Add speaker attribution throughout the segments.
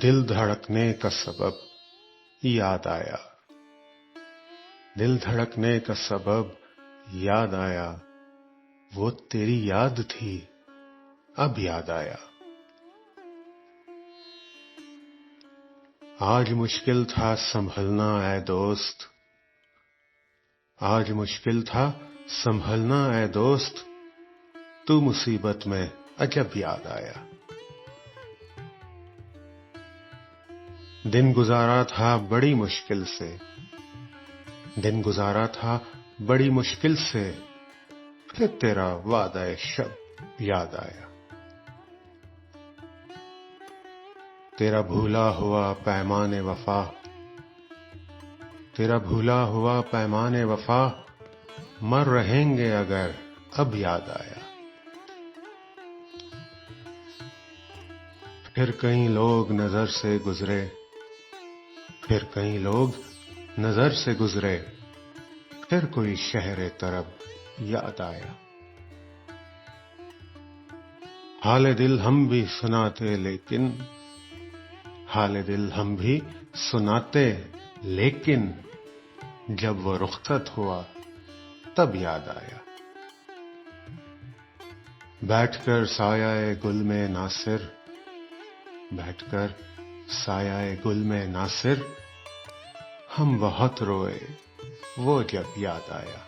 Speaker 1: دل دھڑکنے کا سبب یاد آیا، دل دھڑکنے کا سبب یاد آیا، وہ تیری یاد تھی اب یاد آیا۔ آج مشکل تھا سنبھلنا اے دوست، آج مشکل تھا سنبھلنا اے دوست، تو مصیبت میں عجب یاد آیا۔ دن گزارا تھا بڑی مشکل سے، دن گزارا تھا بڑی مشکل سے، پھر تیرا وعدہ شب یاد آیا۔ تیرا بھولا ہوا پیمان وفا، تیرا بھولا ہوا پیمان وفا، مر رہیں گے اگر اب یاد آیا۔ پھر کئی لوگ نظر سے گزرے، پھر کئی لوگ نظر سے گزرے، پھر کوئی شہر طرب یاد آیا۔ حال دل ہم بھی سناتے لیکن، حال دل ہم بھی سناتے لیکن، جب وہ رخصت ہوا تب یاد آیا۔ بیٹھ کر سایہ گل میں ناصر، بیٹھ کر سایہ گل میں ناصر، ہم بہت روئے وہ جب یاد آیا،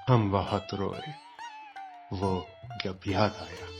Speaker 1: ہم بہت روئے وہ جب یاد آیا۔